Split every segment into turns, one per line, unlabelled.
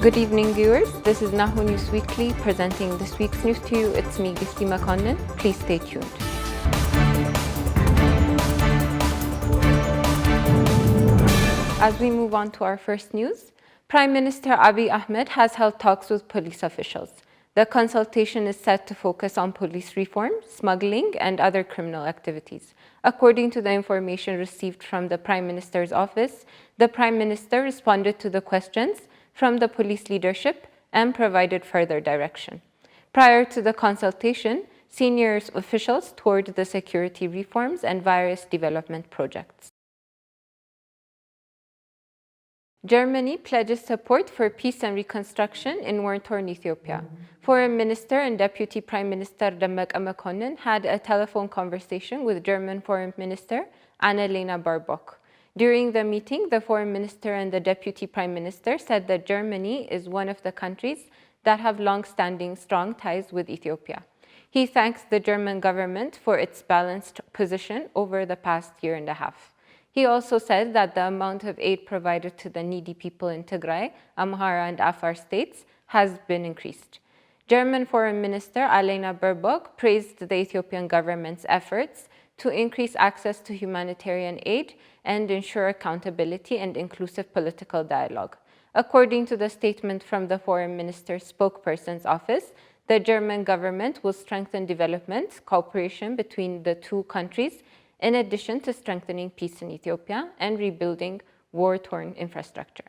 Good evening, viewers. This is Nahoo News Weekly presenting this week's news to you. It's me, Gifty Makonnen. Please stay tuned. As we move on to our first news, Prime Minister Abiy Ahmed has held talks with police officials. The consultation is set to focus on police reform, smuggling, and other criminal activities. According to the information received from the Prime Minister's office, the Prime Minister responded to the questions from the police leadership and provided further direction. Prior to the consultation, senior officials toured the security reforms and various development projects. Germany pledges support for peace and reconstruction in war-torn Ethiopia. Foreign Minister and Deputy Prime Minister Demeqe Mekonnen had a telephone conversation with German Foreign Minister Annalena Baerbock. During the meeting, the Foreign Minister and the Deputy Prime Minister said that Germany is one of the countries that have long-standing strong ties with Ethiopia. He thanks the German government for its balanced position over the past year and a half. He also said that the amount of aid provided to the needy people in Tigray, Amhara, and Afar states has been increased. German Foreign Minister Annalena Baerbock praised the Ethiopian government's efforts to increase access to humanitarian aid and ensure accountability and inclusive political dialogue. According to the statement from the Foreign Minister's spokesperson's office, the German government will strengthen development cooperation between the two countries in addition to strengthening peace in Ethiopia and rebuilding war-torn infrastructure.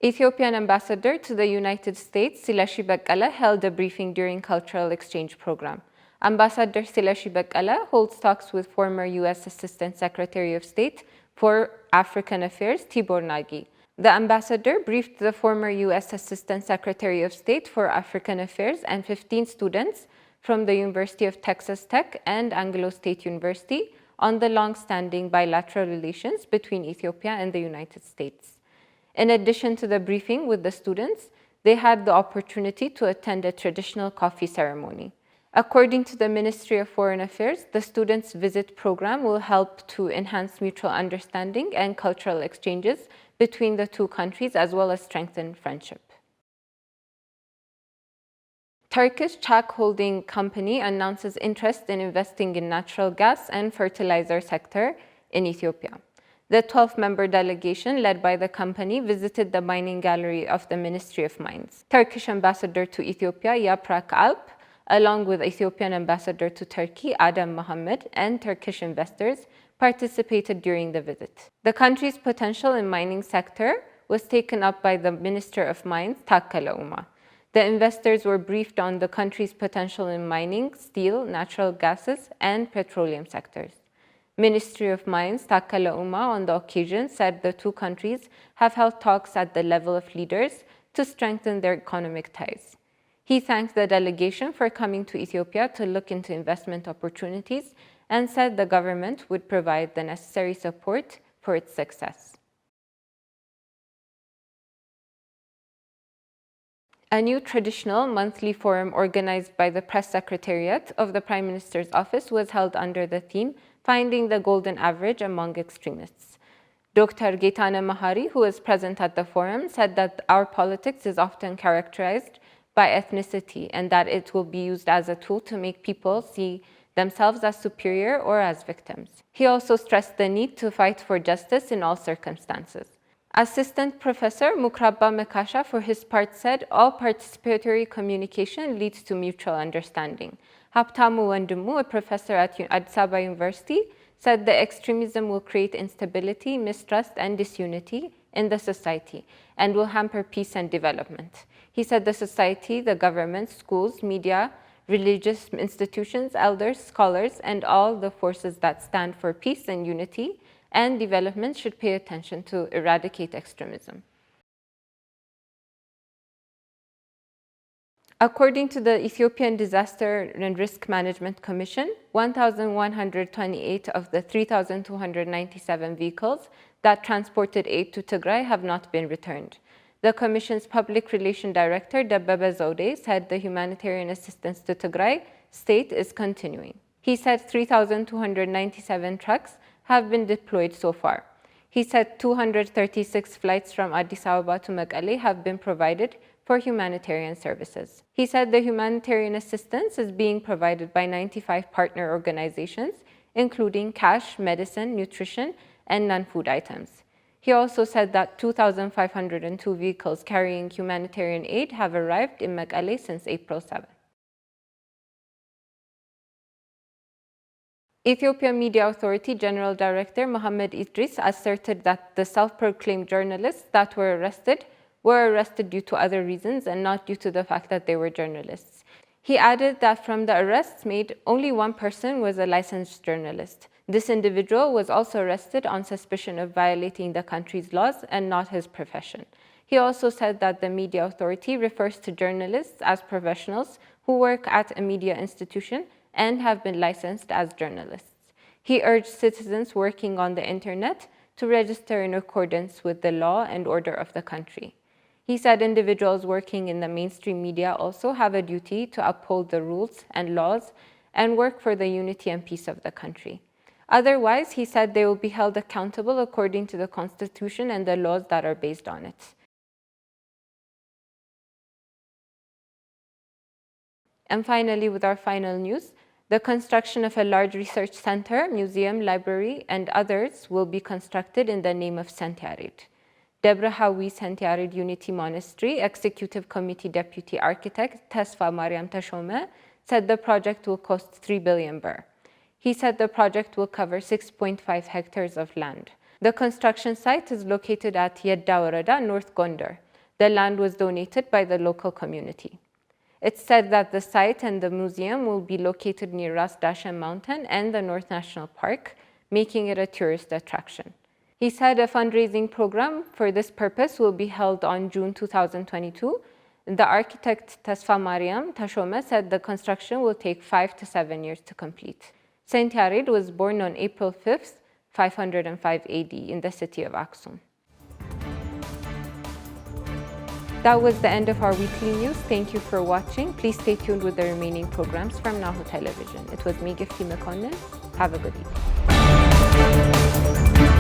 Ethiopian ambassador to the United States, Silashi Beqqele, held a briefing during cultural exchange program. Ambassador Silashi Beqqele holds talks with former U.S. Assistant Secretary of State for African Affairs, Tibor Nagy. The ambassador briefed the former U.S. Assistant Secretary of State for African Affairs and 15 students from the University of Texas Tech and Anglo State University on the long-standing bilateral relations between Ethiopia and the United States. In addition to the briefing with the students, they had the opportunity to attend a traditional coffee ceremony. According to the Ministry of Foreign Affairs, the students' visit program will help to enhance mutual understanding and cultural exchanges between the two countries, as well as strengthen friendship. Turkish Çak Holding Company announces interest in investing in natural gas and fertilizer sector in Ethiopia. The 12-member delegation led by the company visited the mining gallery of the Ministry of Mines. Turkish ambassador to Ethiopia, Yaprak Alp, along with Ethiopian ambassador to Turkey, Adem Mohammed, and Turkish investors participated during the visit. The country's potential in mining sector was taken up by the Minister of Mines, Takkala Uma. The investors were briefed on the country's potential in mining, steel, natural gases, and petroleum sectors. Ministry of Mines, Takkala Uma, on the occasion said the two countries have held talks at the level of leaders to strengthen their economic ties. He thanked the delegation for coming to Ethiopia to look into investment opportunities and said the government would provide the necessary support for its success. A new traditional monthly forum organized by the press secretariat of the Prime Minister's office was held under the theme Finding the Golden Average Among Extremists. Dr. Getane Mahari, who was present at the forum, said that our politics is often characterized by ethnicity and that it will be used as a tool to make people see themselves as superior or as victims. He also stressed the need to fight for justice in all circumstances. Assistant Professor Mukraba Mekasha, for his part, said all participatory communication leads to mutual understanding. Haptamu Wendimu, a professor at Addis Ababa University, said that extremism will create instability, mistrust, and disunity in the society and will hamper peace and development. He said the society, the government, schools, media, religious institutions, elders, scholars, and all the forces that stand for peace and unity and development should pay attention to eradicate extremism. According to the Ethiopian Disaster and Risk Management Commission, 1,128 of the 3,297 vehicles that transported aid to Tigray have not been returned. The Commission's Public Relations Director, Debebe Zode, said the humanitarian assistance to Tigray state is continuing. He said 3,297 trucks have been deployed so far. He said 236 flights from Addis Ababa to Mekelle have been provided for humanitarian services. He said the humanitarian assistance is being provided by 95 partner organizations, including cash, medicine, nutrition, and non-food items. He also said that 2,502 vehicles carrying humanitarian aid have arrived in Mekelle since April 7. Ethiopia Media Authority General Director Mohammed Idris asserted that the self-proclaimed journalists that were arrested due to other reasons and not due to the fact that they were journalists. He added that from the arrests made, only one person was a licensed journalist. This individual was also arrested on suspicion of violating the country's laws and not his profession. He also said that the media authority refers to journalists as professionals who work at a media institution and have been licensed as journalists. He urged citizens working on the internet to register in accordance with the law and order of the country. He said individuals working in the mainstream media also have a duty to uphold the rules and laws and work for the unity and peace of the country. Otherwise, he said they will be held accountable according to the Constitution and the laws that are based on it. And finally, with our final news, the construction of a large research center, museum, library, and others will be constructed in the name of Saint Yared. Debre Hawi Saint Yared Unity Monastery Executive Committee Deputy Architect Tesfa Mariam Tashome said the project will cost 3 billion birr. He said the project will cover 6.5 hectares of land. The construction site is located at Yedda Woreda, North Gondar. The land was donated by the local community. It's said that the site and the museum will be located near Ras Dashen Mountain and the North National Park, making it a tourist attraction. He said a fundraising program for this purpose will be held on June 2022. The architect Tesfa Mariam Tashome said the construction will take 5 to 7 years to complete. Saint Yared was born on April 5th, 505 AD in the city of Aksum. That was the end of our weekly news. Thank you for watching. Please stay tuned with the remaining programs from Nahoo Television. It was me, Gifty Mekonnen. Have a good evening.